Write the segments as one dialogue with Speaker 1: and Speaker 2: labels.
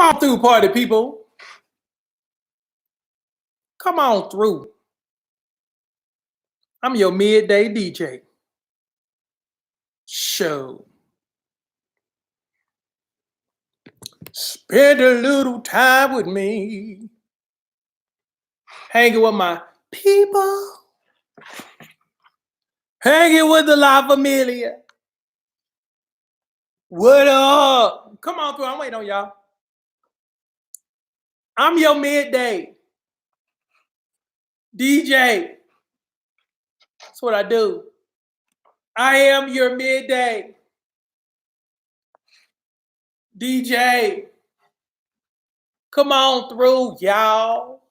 Speaker 1: Come on through, party people. Come on through. I'm your midday DJ. Show. Spend a little time with me. Hanging with my people. Hanging with the La Familia. What up? Come on through. I'm waiting on y'all. I'm your midday DJ. That's what I do. I am your midday DJ. Come on through, y'all.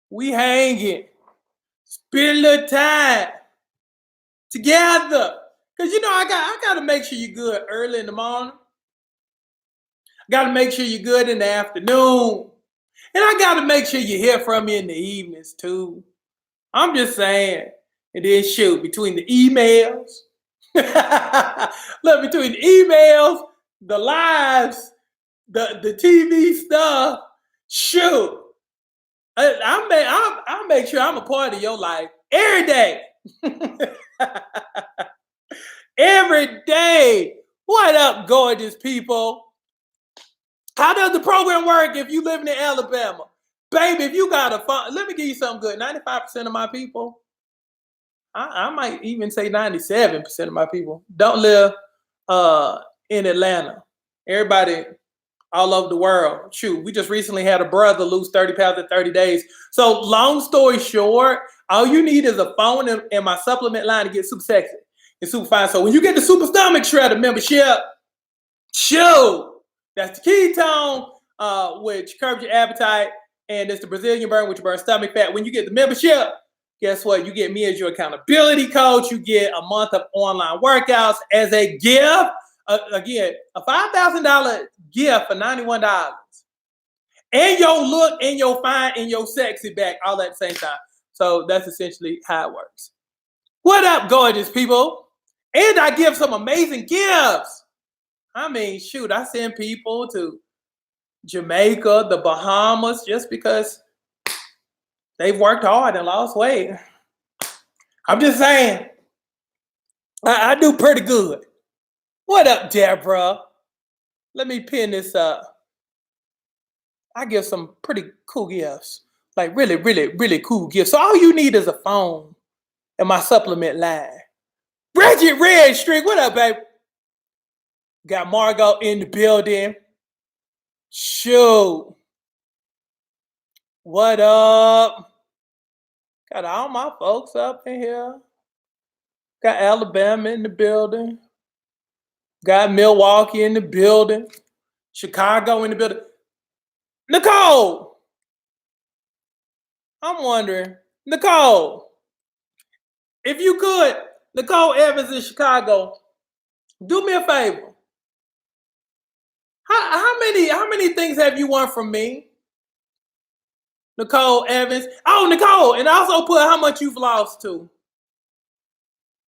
Speaker 1: We hanging. Spend a little time together. Because I gotta make sure you're good early in the morning. Gotta make sure you're good in the afternoon. And I gotta make sure you hear from me in the evenings too. I'm just saying. And then shoot, between the emails. Look, between the emails, the lives, the TV stuff, shoot. I'll make sure I'm a part of your life every day. Every day. What up, gorgeous people? How does the program work if you live in Alabama? Baby, if you got a phone, let me give you something good. 95% of my people, I might even say 97% of my people don't live in Atlanta. Everybody all over the world. Shoot, we just recently had a brother lose 30 pounds in 30 days. So long story short, all you need is a phone and my supplement line to get super sexy and super fine. So when you get the Super Stomach Shredder membership, shoot, that's the ketone, which curbs your appetite, and it's the Brazilian burn, which burns stomach fat. When you get the membership, guess what? You get me as your accountability coach. You get a month of online workouts as a gift. Again, a $5,000 gift for $91. And your look and your fine and your sexy back all at the same time. So that's essentially how it works. What up, gorgeous people? And I give some amazing gifts. I mean, shoot, I send people to Jamaica, the Bahamas, just because they've worked hard and lost weight. I'm just saying, I do pretty good. What up, Deborah? Let me pin this up. I give some pretty cool gifts. Like really, really, really cool gifts. So all you need is a phone and my supplement line. Bridget Red Streak, what up, babe? Got Margot in the building. Shoot. What up? Got all my folks up in here. Got Alabama in the building. Got Milwaukee in the building. Chicago in the building. Nicole! I'm wondering, Nicole, if you could, Nicole Evans in Chicago, do me a favor. How many things have you won from me? Nicole Evans. Oh, Nicole, and also put how much you've lost to.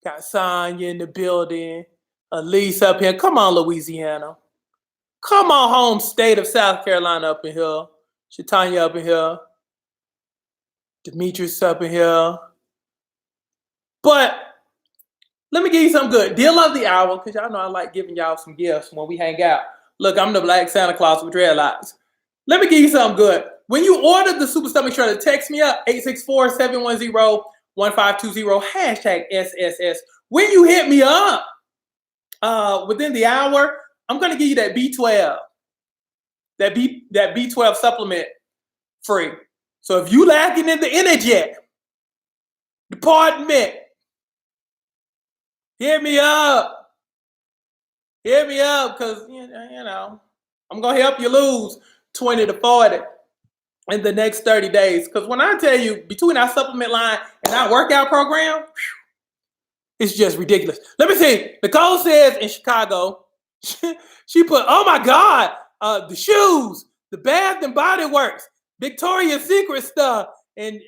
Speaker 1: Got Sonya in the building. Elise up here. Come on, Louisiana. Come on, home state of South Carolina up in here. Shatanya up in here. Demetrius up in here. But let me give you something good. Deal of the hour, because y'all know I like giving y'all some gifts when we hang out. Look, I'm the Black Santa Claus with dreadlocks. Let me give you something good. When you order the Super Stomach Shredder, text me up, 864-710-1520, hashtag SSS. When you hit me up within the hour, I'm going to give you that B12. That B12 supplement free. So if you lacking in the energy department, hit me up. Hit me up because, I'm going to help you lose 20 to 40 in the next 30 days. Because when I tell you, between our supplement line and our workout program, it's just ridiculous. Let me see. Nicole says in Chicago, she put, oh my God, the shoes, the Bath and Body Works, Victoria's Secret stuff. And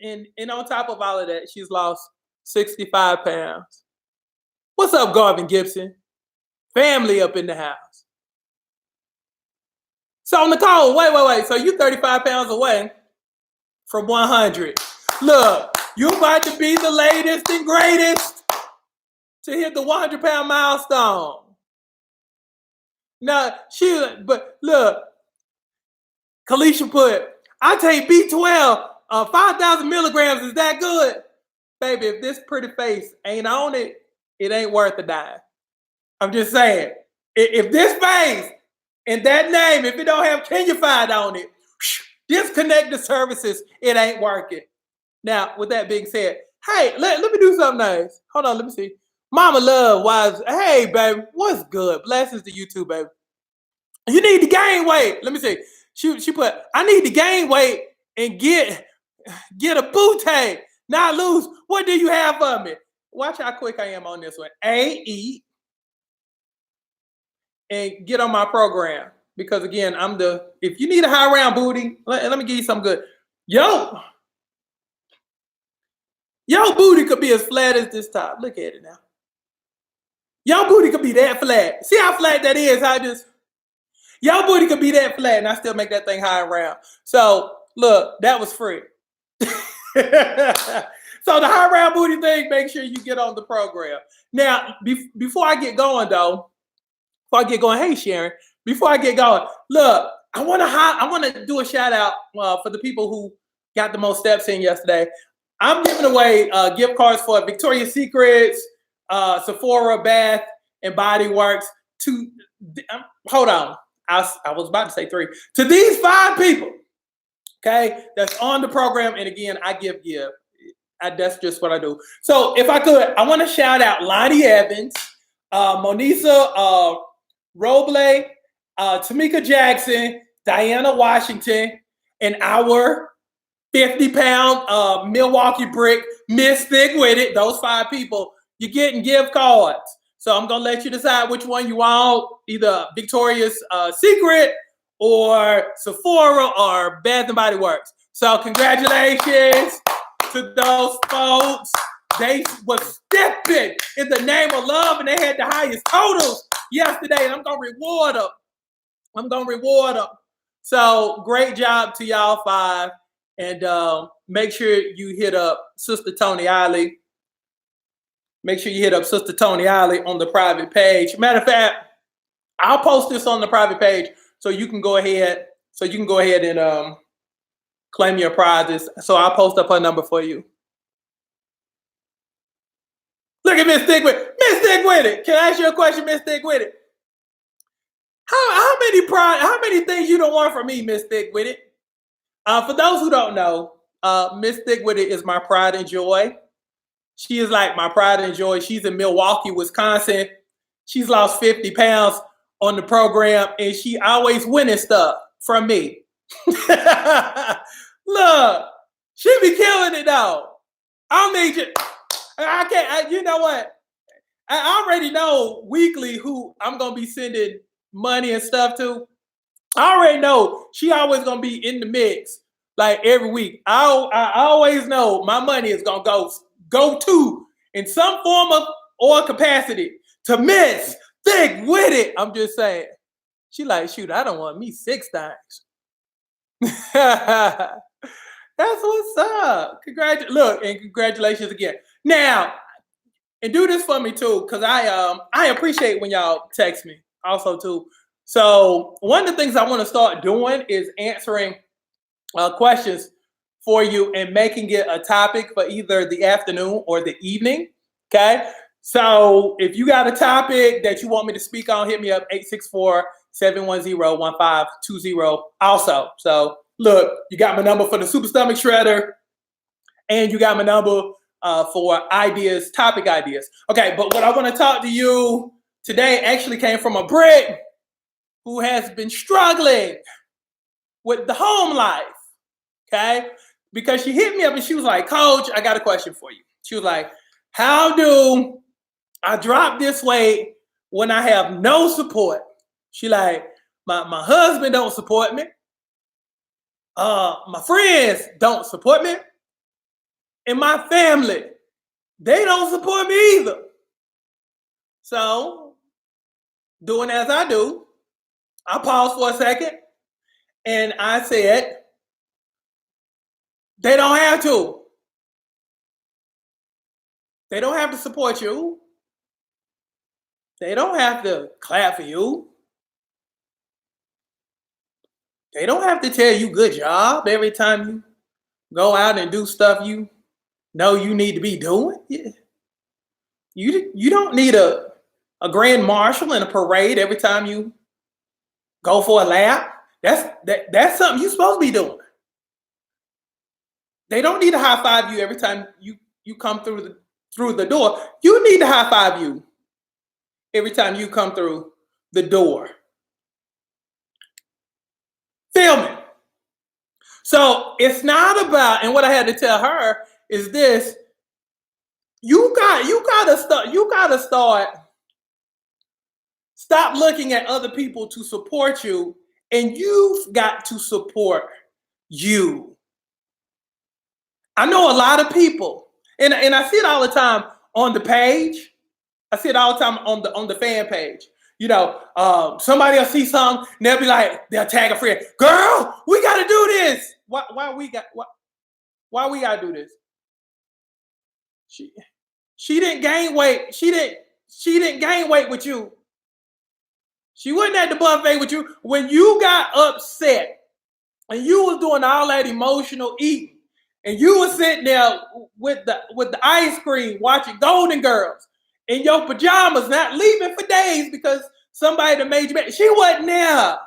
Speaker 1: on top of all of that, she's lost 65 pounds. What's up, Garvin Gibson? Family up in the house. So Nicole, wait. So you 35 pounds away from 100. Look, you about to be the latest and greatest to hit the 100-pound milestone. Now, but look, Kalisha put, I take B12, 5,000 milligrams. Is that good? Baby, if this pretty face ain't on it, it ain't worth a dime. I'm just saying. If this face and that name, if it don't have Kenyified on it, disconnect the services, it ain't working. Now, with that being said, hey, let me do something nice. Hold on, let me see. Mama Love, wise. Hey, baby, what's good? Blessings to you too, baby. You need to gain weight. Let me see. She put, I need to gain weight and get a booty. Not lose. What do you have for me? Watch how quick I am on this one. Eat and get on my program. Because again, if you need a high round booty, let me give you something good. Yo booty could be as flat as this top. Look at it now. Your booty could be that flat. See how flat that is? Your booty could be that flat and I still make that thing high and round. So look, that was free. So the high round booty thing, make sure you get on the program. Now, before I get going though, hey Sharon, before I get going, look, I want to do a shout out for the people who got the most steps in yesterday. I'm giving away gift cards for Victoria's Secrets, Sephora, Bath and Body Works. Hold on, I was about to say 3. To these 5 people, okay, that's on the program. And again, I give. That's just what I do. So if I could, I want to shout out Lonnie Evans, Monisa Roble, Tamika Jackson, Diana Washington, and our 50-pound Milwaukee brick, Miss Thick With It. Those 5 people, you're getting gift cards. So I'm going to let you decide which one you want, either Victoria's Secret or Sephora or Bath and Body Works. So congratulations to those folks. They was stepping in the name of love and they had the highest totals yesterday. And I'm going to reward them. So great job to y'all 5. And make sure you hit up Sister Tony Ollie. Make sure you hit up Sister Tony Ollie on the private page. Matter of fact, I'll post this on the private page so you can go ahead and claim your prizes. So I'll post up her number for you. Look at Miss Thick With It. Miss Thick With It. Can I ask you a question, Miss Thick With It? How many things you don't want from me, Miss Thick With It? For those who don't know, Miss Thick With It is my pride and joy. She is like my pride and joy. She's in Milwaukee, Wisconsin. She's lost 50 pounds on the program, and she always winning stuff from me. Look, she be killing it though. I need you. I can't. You know what? I already know weekly who I'm gonna be sending money and stuff to. I already know she always gonna be in the mix like every week. I always know my money is gonna go to in some form of or capacity to Miss Thick With It. I'm just saying. She like, shoot, I don't want me 6 times. That's what's up. Congratulations again. Now, and do this for me too, because I appreciate when y'all text me also too. So one of the things I want to start doing is answering questions for you and making it a topic for either the afternoon or the evening. Okay. So if you got a topic that you want me to speak on, hit me up 864-710-1520 also. So look, you got my number for the Super Stomach Shredder and you got my number for topic ideas. Okay. But what I want to talk to you today actually came from a Brit who has been struggling with the home life. Okay. Because she hit me up and she was like, Coach, I got a question for you. She was like, how do I drop this weight when I have no support? She like, my husband don't support me. My friends don't support me. And my family, they don't support me either. So, doing as I do, I pause for a second And I said, they don't have to. They don't have to support you. They don't have to clap for you. They don't have to tell you good job every time you go out and do stuff you know you need to be doing. Yeah. You don't need a grand marshal and a parade every time you go for a lap. That's something you're supposed to be doing. They don't need to high five you every time you come through the door. You need to high five you every time you come through the door. Feel me? So it's not about, and what I had to tell her is this: you gotta start. Stop looking at other people to support you, and you've got to support you. I know a lot of people, and I see it all the time on the page. I see it all the time on the fan page. You know, somebody will see something, and they'll tag a friend. Girl, we got to do this. Why we got to do this? She didn't gain weight. She didn't gain weight with you. She wasn't at the buffet with you when you got upset and you was doing all that emotional eating, and you was sitting there with the ice cream watching Golden Girls in your pajamas, not leaving for days because somebody that made you mad. She wasn't there.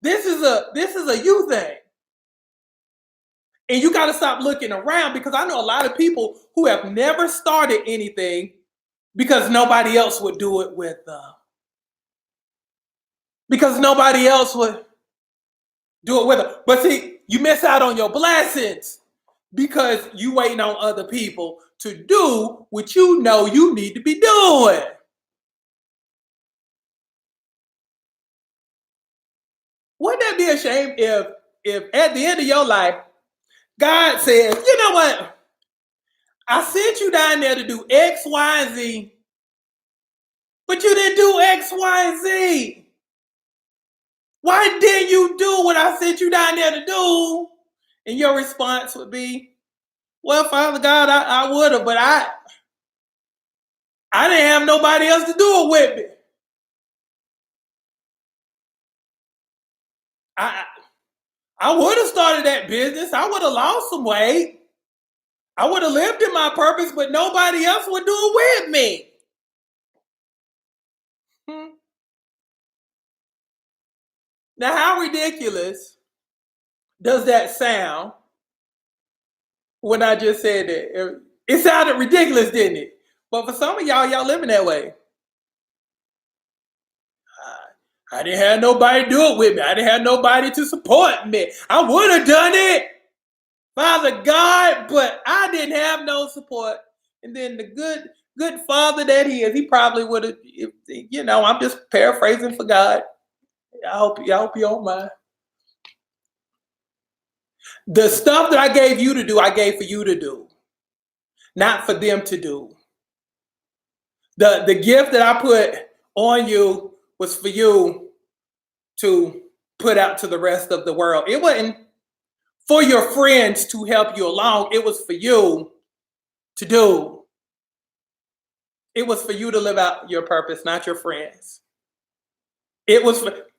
Speaker 1: This is a you thing. And you got to stop looking around, because I know a lot of people who have never started anything because nobody else would do it with them. Because nobody else would do it with them. But see, you miss out on your blessings because you waiting on other people to do what you know you need to be doing. Wouldn't that be a shame if at the end of your life, God says, you know what? I sent you down there to do X, Y, and Z, but you didn't do X, Y, and Z. Why didn't you do what I sent you down there to do? And your response would be, well, Father God, I would have, but I didn't have nobody else to do it with me. I would have started that business. I would have lost some weight. I would have lived in my purpose, but nobody else would do it with me. Now, how ridiculous does that sound when I just said that? It sounded ridiculous, didn't it? But for some of y'all living that way. I didn't have nobody do it with me. I didn't have nobody to support me. I would have done it, Father God, but I didn't have no support. And then the good father that he is, he probably would have, I'm just paraphrasing for God. I hope you don't mind. The stuff that I gave you to do, I gave for you to do, not for them to do. The gift that I put on you was for you to put out to the rest of the world. It wasn't for your friends to help you along. It was for you to do. It was for you to live out your purpose, not your friends. Wouldn't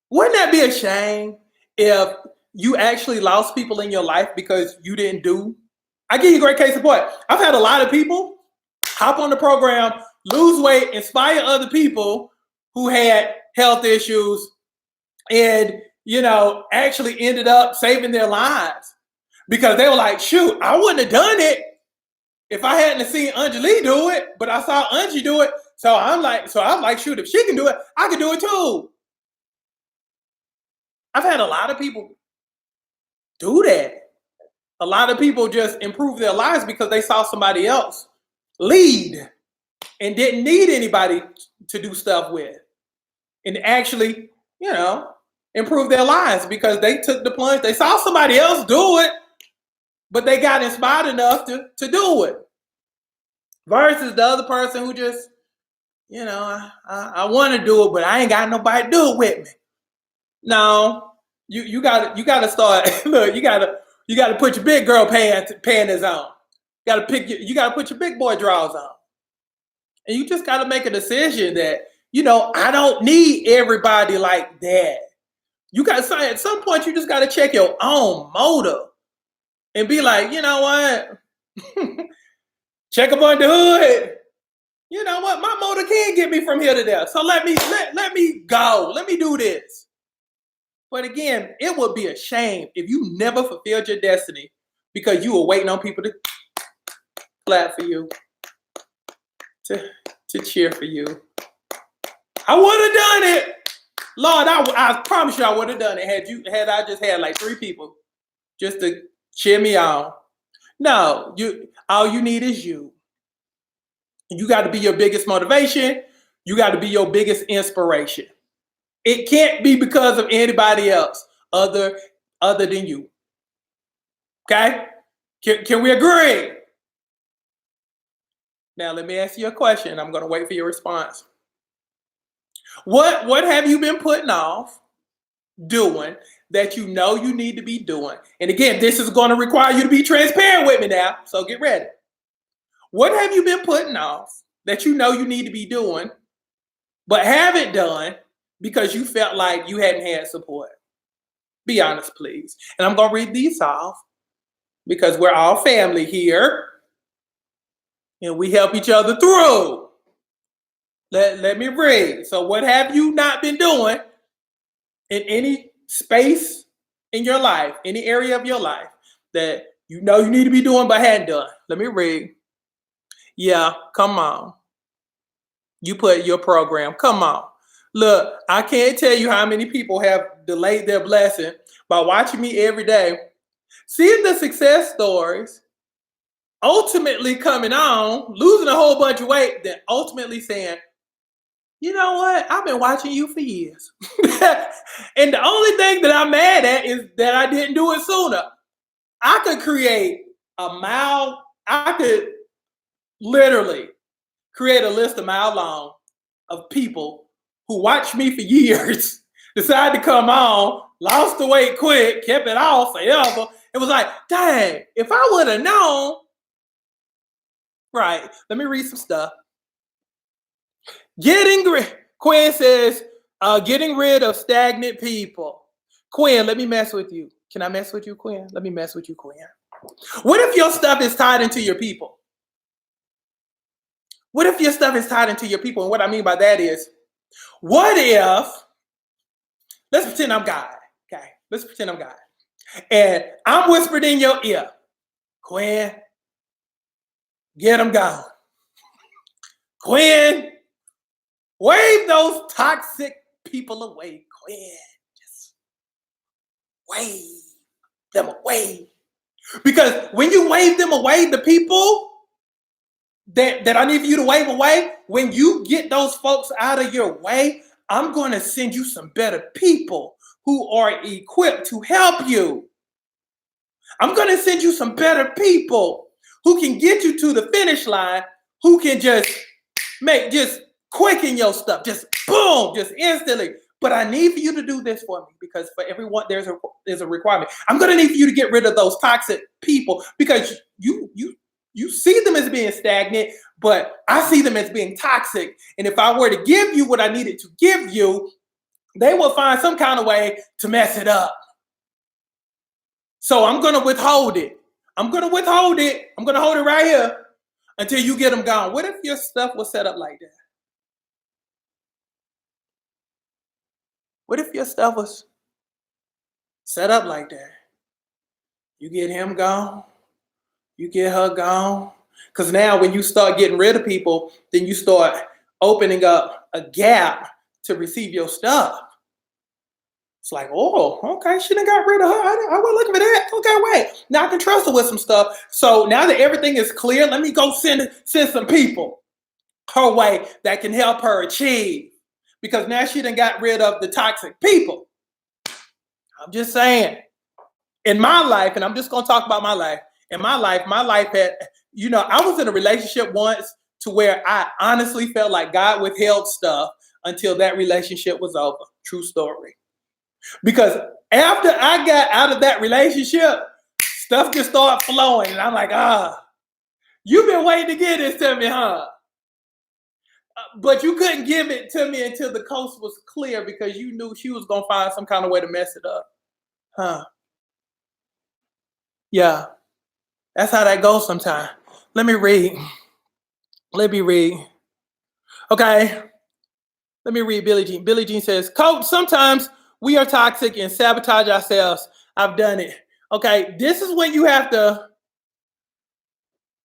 Speaker 1: that be a shame if you actually lost people in your life because you didn't do? I give you a great case in point. I've had a lot of people hop on the program, lose weight, inspire other people who had health issues, and actually ended up saving their lives because they were like, shoot, I wouldn't have done it if I hadn't seen Anjali do it, but I saw Angie do it. So I'm like, shoot, if she can do it, I can do it too. I've had a lot of people do that. A lot of people just improve their lives because they saw somebody else lead and didn't need anybody to do stuff with, and actually, improve their lives because they took the plunge. They saw somebody else do it, but they got inspired enough to do it. Versus the other person who just, I want to do it, but I ain't got nobody to do it with me. No, you gotta start. Look, you gotta put your big girl panties on. You gotta put your big boy drawers on, and you just gotta make a decision that I don't need everybody like that. You got to at some point you just got to check your own motive and be like, you know what? Check up on the hood. You know what? My motive can get me from here to there. So let me go. Let me do this. But again, it would be a shame if you never fulfilled your destiny because you were waiting on people to clap for you, to cheer for you. I would have done it. Lord, I promise you I would have done it had I just had like 3 people just to cheer me on. No, all you need is you. You got to be your biggest motivation. You got to be your biggest inspiration. It can't be because of anybody else other than you. Okay? Can we agree? Now let me ask you a question. I'm going to wait for your response. What have you been putting off doing that you know you need to be doing? And again, this is going to require you to be transparent with me now, so get ready. What have you been putting off that you know you need to be doing, but haven't done because you felt like you hadn't had support? Be honest, please. And I'm going to read these off because we're all family here and we help each other through. Let me read. So what have you not been doing in any space in your life, any area of your life that you know you need to be doing but hadn't done? Let me read. Yeah, come on. You put your program. Come on. Look, I can't tell you how many people have delayed their blessing by watching me every day, seeing the success stories, ultimately coming on, losing a whole bunch of weight, then ultimately saying, you know what? I've been watching you for years. And the only thing that I'm mad at is that I didn't do it sooner. I could literally create a list a mile long of people who watched me for years, decided to come on, lost the weight quick, kept it off forever. It was like, dang, if I would have known. Right, let me read some stuff. Quinn says, getting rid of stagnant people. Quinn, let me mess with you. Can I mess with you, Quinn? Let me mess with you, Quinn. What if your stuff is tied into your people? What if your stuff is tied into your people? And what I mean by that is, what if, let's pretend I'm God, okay? Let's pretend I'm God. And I'm whispered in your ear, Quinn, get them gone. Quinn, wave those toxic people away, Quinn. Just wave them away. Because when you wave them away, the people that I need for you to wave away, when you get those folks out of your way, I'm going to send you some better people who are equipped to help you. I'm going to send you some better people who can get you to the finish line, who can just quicken your stuff, just boom, just instantly. But I need for you to do this for me because for everyone, there's a requirement. I'm going to need for you to get rid of those toxic people because you see them as being stagnant, but I see them as being toxic. And if I were to give you what I needed to give you, they will find some kind of way to mess it up. So I'm going to withhold it. I'm going to hold it right here until you get them gone. What if your stuff was set up like that? What if your stuff was set up like that? You get him gone. You get her gone. Because now when you start getting rid of people, then you start opening up a gap to receive your stuff. It's like, oh, okay, she done got rid of her. I wasn't looking for that. Okay, wait. Now I can trust her with some stuff. So now that everything is clear, let me go send some people her way that can help her achieve. Because now she done got rid of the toxic people. I'm just saying. In my life, and I'm just going to talk about my life. In my life had, I was in a relationship once to where I honestly felt like God withheld stuff until that relationship was over. True story. Because after I got out of that relationship, stuff just started flowing. And I'm like, you've been waiting to get this to me, huh? But you couldn't give it to me until the coast was clear because you knew she was going to find some kind of way to mess it up. Huh. Yeah. That's how that goes sometimes. Let me read. Okay. Let me read Billie Jean. Billie Jean says, Coach, sometimes we are toxic and sabotage ourselves. I've done it. Okay. This is when you have to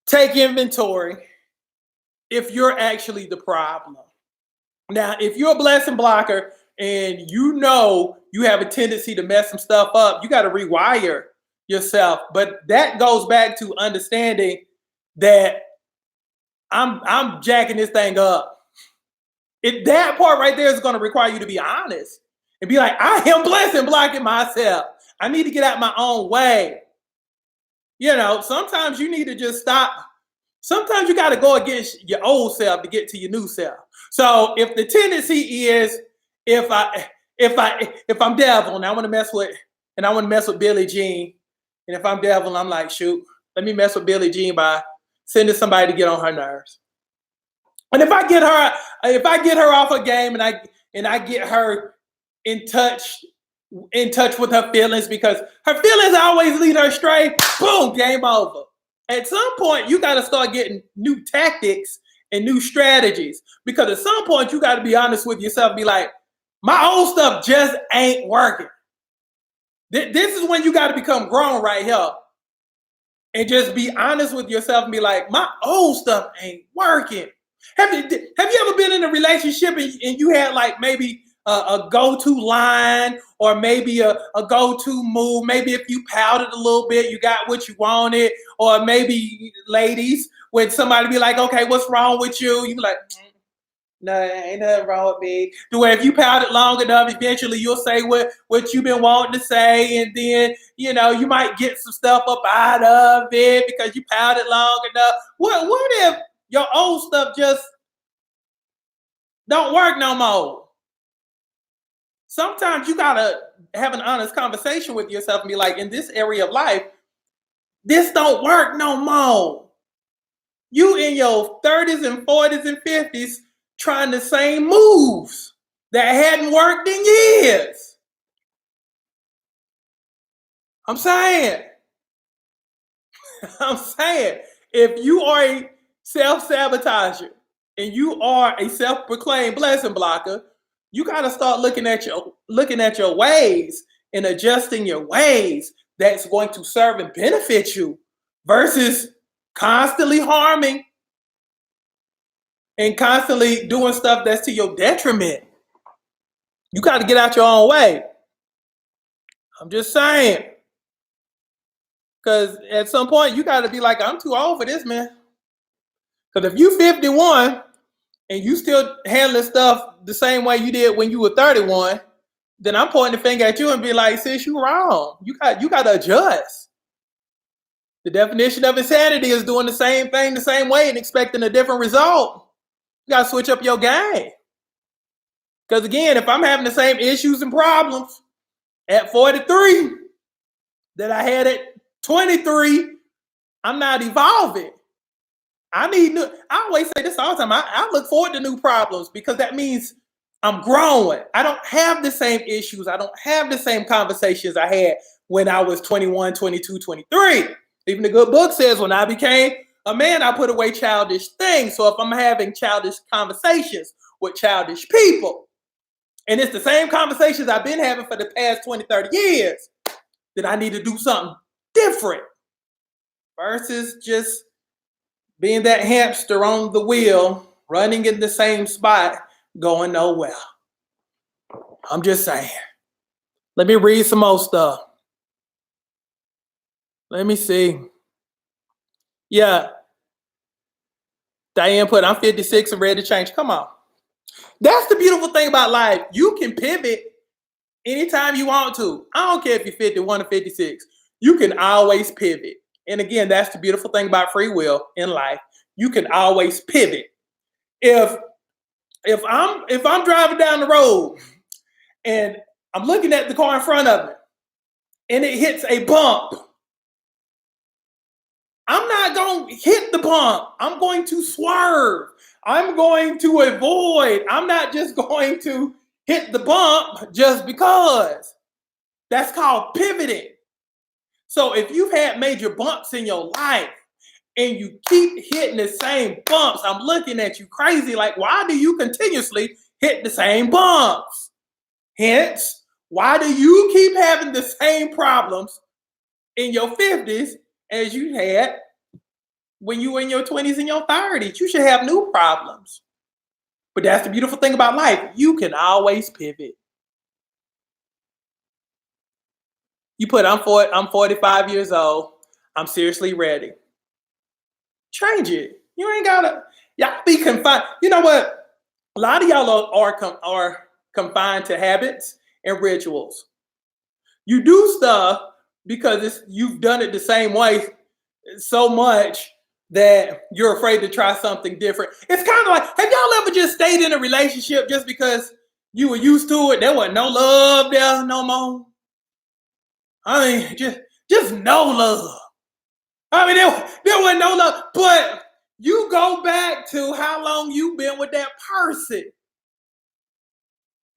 Speaker 1: take inventory if you're actually the problem. Now, if you're a blessing blocker and you know you have a tendency to mess some stuff up, you got to rewire yourself. But that goes back to understanding that I'm jacking this thing up. That part right there is going to require you to be honest and be like, I am blessing blocking myself. I need to get out my own way. Sometimes you need to just stop. Sometimes you got to go against your old self to get to your new self. So if the tendency is if I'm devil and I want to mess with Billie Jean, and if I'm devil, I'm like, shoot, let me mess with Billie Jean by sending somebody to get on her nerves. And if I get her off her game and I get her in touch with her feelings, because her feelings always lead her astray, boom, game over. At some point, you got to start getting new tactics and new strategies, because at some point, you got to be honest with yourself and be like, my old stuff just ain't working. This is when you got to become grown right here and just be honest with yourself and be like, my old stuff ain't working. Have you ever been in a relationship and you had like maybe a go-to line or maybe a go-to move? Maybe if you pouted a little bit, you got what you wanted. Or maybe ladies, when somebody be like, okay, what's wrong with you? You be like, no, ain't nothing wrong with me. To where if you pouted long enough, eventually you'll say what you've been wanting to say. And then, you might get some stuff up out of it because you pouted long enough. What if your old stuff just don't work no more? Sometimes you gotta have an honest conversation with yourself and be like, in this area of life, this don't work no more. You in your 30s and 40s and 50s trying the same moves that hadn't worked in years. I'm saying, if you are a self-sabotager and you are a self-proclaimed blessing blocker, you got to start looking at your ways and adjusting your ways that's going to serve and benefit you versus constantly harming and constantly doing stuff that's to your detriment. You got to get out your own way. I'm just saying. Because at some point, you got to be like, I'm too old for this, man. Because if you 51 and you still handling stuff the same way you did when you were 31, then I'm pointing the finger at you and be like, sis, you wrong. You got to adjust. The definition of insanity is doing the same thing the same way and expecting a different result. You got to switch up your game. Because again, if I'm having the same issues and problems at 43 that I had at 23, I'm not evolving. I always say this all the time. I look forward to new problems because that means I'm growing. I don't have the same issues. I don't have the same conversations I had when I was 21, 22, 23. Even the good book says when I became a man, I put away childish things. So if I'm having childish conversations with childish people, and it's the same conversations I've been having for the past 20, 30 years, then I need to do something different versus just being that hamster on the wheel, running in the same spot, going nowhere. I'm just saying. Let me read some more stuff. Let me see. Yeah. Diane put, I'm 56 and ready to change. Come on. That's the beautiful thing about life. You can pivot anytime you want to. I don't care if you're 51 or 56. You can always pivot. And again, that's the beautiful thing about free will in life. You can always pivot. If I'm driving down the road and I'm looking at the car in front of me and it hits a bump. I'm not going to hit the bump. I'm going to swerve. I'm going to avoid. I'm not just going to hit the bump just because. That's called pivoting. So if you've had major bumps in your life and you keep hitting the same bumps, I'm looking at you crazy like, why do you continuously hit the same bumps? Hence, why do you keep having the same problems in your 50s as you had when you were in your 20s and your 30s? You should have new problems. But that's the beautiful thing about life. You can always pivot. You put, I'm 45 years old. I'm seriously ready. Change it. You ain't gotta. Y'all be confined. You know what? A lot of y'all are confined to habits and rituals. You do stuff because you've done it the same way so much that you're afraid to try something different. It's kind of like, have y'all ever just stayed in a relationship just because you were used to it? There wasn't no love there no more. I mean, just no love. I mean, there wasn't no love. But you go back to how long you've been with that person.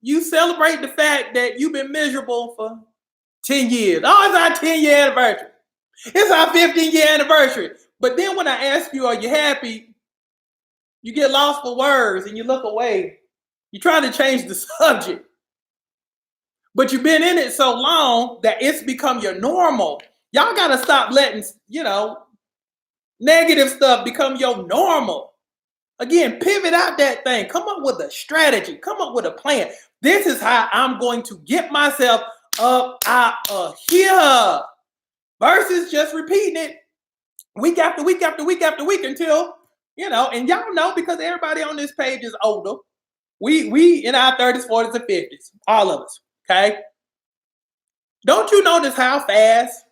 Speaker 1: You celebrate the fact that you've been miserable for 10 years. Oh, it's our 10-year anniversary. It's our 15-year anniversary. But then when I ask you, are you happy? You get lost for words and you look away. You're trying to change the subject. But you've been in it so long that it's become your normal. Y'all got to stop letting, negative stuff become your normal. Again, pivot out that thing. Come up with a strategy. Come up with a plan. This is how I'm going to get myself up out of here. Versus just repeating it week after week after week after week until, and y'all know because everybody on this page is older. We in our 30s, 40s, and 50s. All of us. Okay? Don't you notice how fast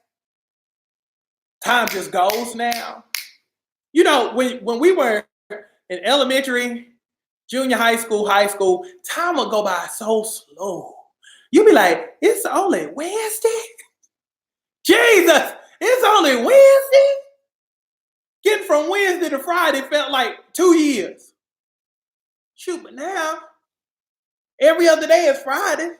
Speaker 1: time just goes now? When we were in elementary, junior high school, time will go by so slow. You be like, it's only Wednesday? Jesus, it's only Wednesday? Getting from Wednesday to Friday felt like 2 years. Shoot, but now, every other day is Friday.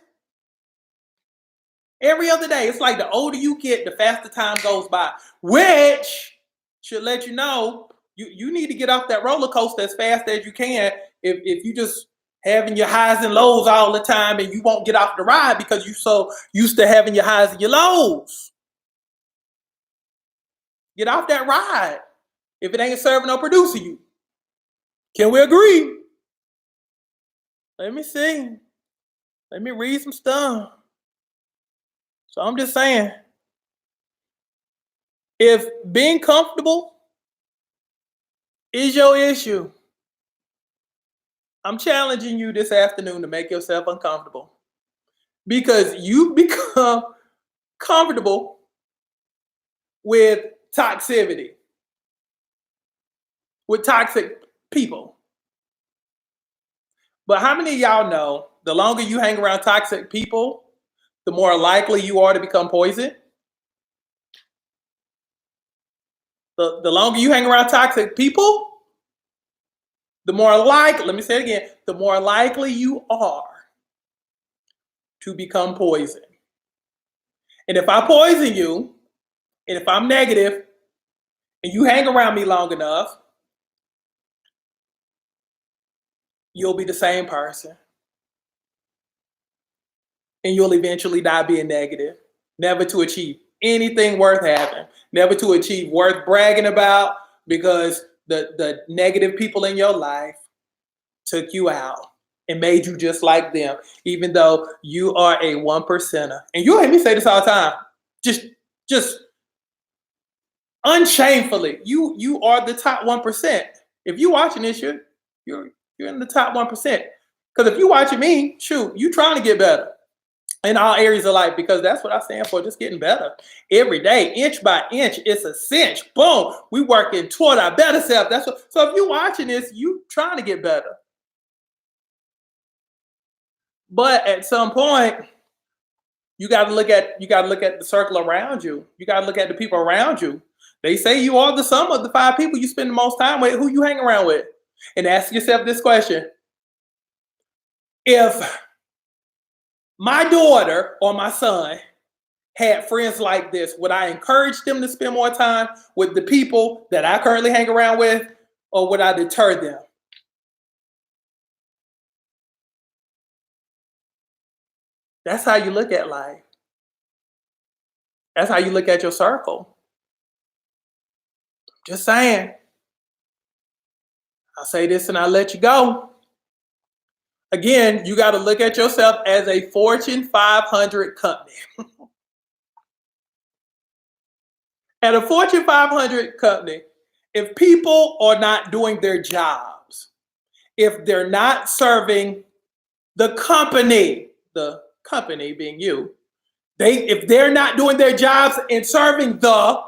Speaker 1: Every other day. It's like the older you get, the faster time goes by. Which should let you know you need to get off that roller coaster as fast as you can. If you just having your highs and lows all the time and you won't get off the ride because you're so used to having your highs and your lows. Get off that ride if it ain't serving or producing you. Can we agree? Let me see. Let me read some stuff. So I'm just saying, if being comfortable is your issue, I'm challenging you this afternoon to make yourself uncomfortable. Because you become comfortable with toxicity, with toxic people. But how many of y'all know the longer you hang around toxic people, the more likely you are to become poisoned? The longer you hang around toxic people, the more likely, let me say it again, the more likely you are to become poisoned. And if I poison you, and if I'm negative, and you hang around me long enough, you'll be the same person. And you'll eventually die being negative, never to achieve anything worth having, never to achieve worth bragging about because the negative people in your life took you out and made you just like them, even though you are a 1%er. And you'll hear me say this all the time. Just unshamefully, you are the top 1%. If you're watching this, you're in the top 1%. Because if you're watching me, shoot, you trying to get better in all areas of life, because that's what I stand for, just getting better every day, inch by inch. It's a cinch. Boom. We working toward our better self. So if you're watching this, you trying to get better. But at some point, You got to look at the circle around you. You got to look at the people around you. They say you are the sum of the 5 people you spend the most time with. Who you hang around with? And ask yourself this question: if my daughter or my son had friends like this, would I encourage them to spend more time with the people that I currently hang around with, or would I deter them? That's how you look at life. That's how you look at your circle. Just saying. I'll say this and I'll let you go. Again, you got to look at yourself as a Fortune 500 company. At a Fortune 500 company, if people are not doing their jobs, if they're not serving the company being you, if they're not doing their jobs and serving the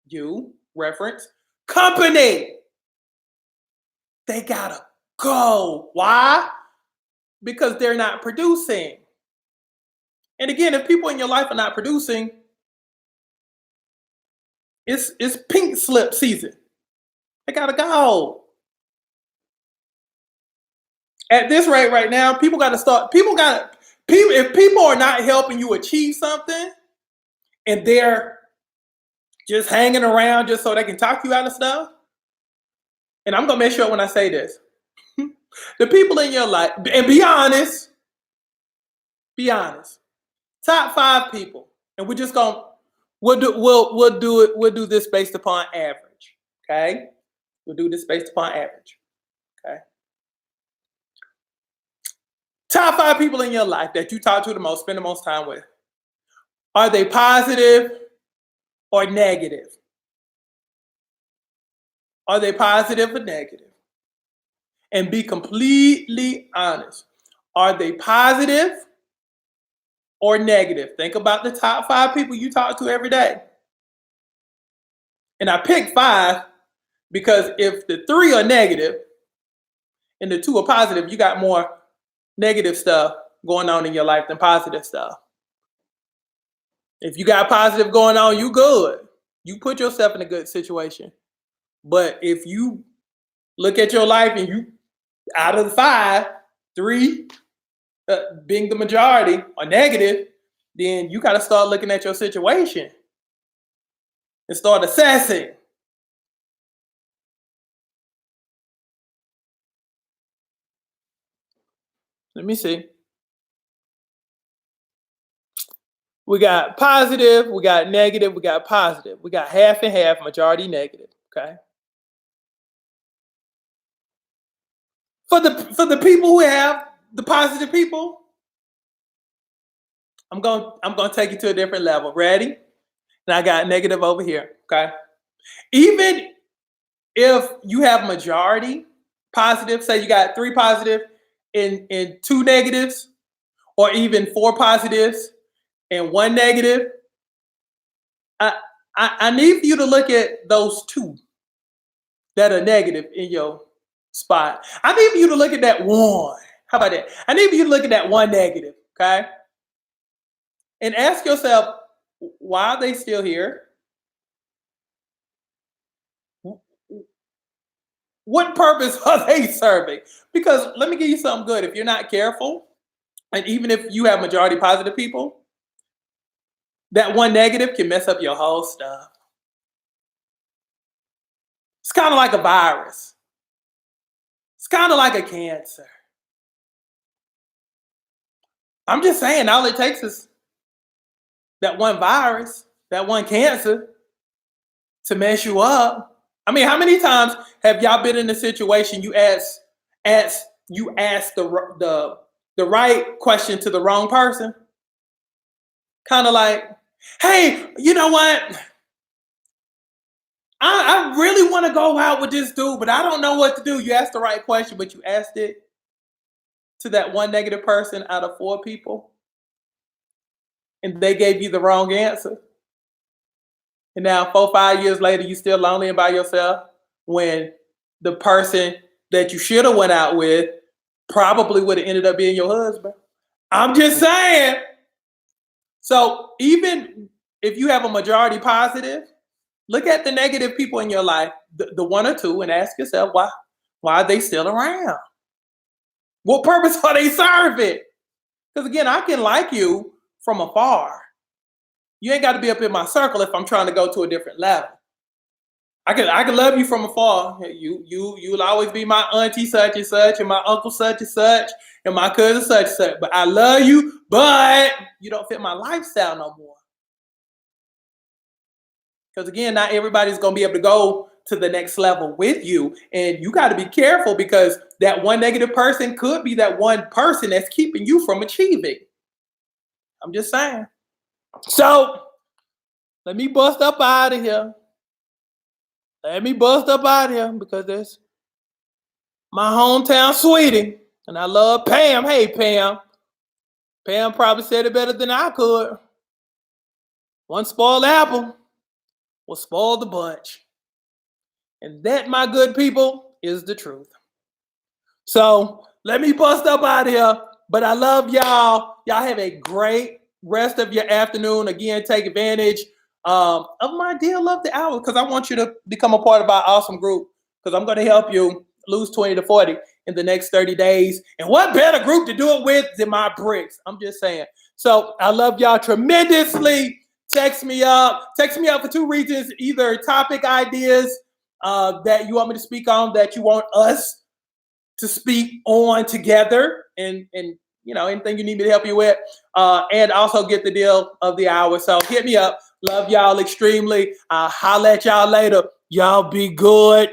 Speaker 1: you reference company, they gotta go. Why? Because they're not producing. And again, if people in your life are not producing, it's pink slip season. They gotta go. At this rate right now, people gotta start. If people are not helping you achieve something, and they're just hanging around just so they can talk you out of stuff. And I'm gonna make sure when I say this, the people in your life, and be honest. Top 5 people, and we're just gonna we'll do this based upon average. Okay, we'll do this based upon average. Okay, top 5 people in your life that you talk to the most, spend the most time with. Are they positive or negative? Are they positive or negative? And be completely honest. Are they positive or negative? Think about the top 5 people you talk to every day. And I picked 5 because if the 3 are negative and the 2 are positive, you got more negative stuff going on in your life than positive stuff. If you got positive going on, you good. You put yourself in a good situation. But if you look at your life and you, out of the 5, 3 being the majority are negative, then you got to start looking at your situation and start assessing. Let me see. We got positive, we got negative, we got positive. We got half and half, majority negative. Okay. For the people who have the positive people, I'm gonna take you to a different level. Ready? And I got negative over here. Okay. Even if you have majority positive, say you got 3 positive and 2 negatives, or even 4 positives and 1 negative, I need for you to look at those 2 that are negative in your spot. I need for you to look at that 1. How about that? I need for you to look at that 1 negative, okay? And ask yourself, why are they still here? What purpose are they serving? Because let me give you something good. If you're not careful, and even if you have majority positive people, that 1 negative can mess up your whole stuff. It's kind of like a virus. It's kind of like a cancer. I'm just saying, all it takes is that 1 virus, that 1 cancer to mess you up. I mean, how many times have y'all been in a situation you ask the right question to the wrong person? Kind of like, hey, you know what? I really want to go out with this dude, but I don't know what to do. You asked the right question, but you asked it to that 1 negative person out of 4 people, and they gave you the wrong answer. And now 4, 5 years later, you still lonely and by yourself when the person that you should have went out with probably would have ended up being your husband. I'm just saying. So even if you have a majority positive, look at the negative people in your life, the one or two, and ask yourself why are they still around? What purpose are they serving? Because again, I can like you from afar. You ain't got to be up in my circle if I'm trying to go to a different level. I can love you from afar. You'll always be my auntie such and such, and my uncle such and such, and my cousin such and such. But I love you, but you don't fit my lifestyle no more. Because again, not everybody's gonna be able to go to the next level with you. And you got to be careful because that one negative person could be that one person that's keeping you from achieving. I'm just saying. So let me bust up out of here. Let me bust up out of here because that's my hometown sweetie. And I love Pam. Hey, Pam. Pam probably said it better than I could. One spoiled apple will spoil the bunch. And that, my good people, is the truth. So let me bust up out of here. But I love y'all. Y'all have a great rest of your afternoon. Again, take advantage of my deal of the hour because I want you to become a part of our awesome group because I'm going to help you lose 20 to 40 in the next 30 days. And what better group to do it with than my bricks? I'm just saying. So I love y'all tremendously. Text me up. Text me up for two reasons. Either topic ideas that you want me to speak on that you want us to speak on together and anything you need me to help you with and also get the deal of the hour. So hit me up. Love y'all extremely. I'll holler at y'all later. Y'all be good.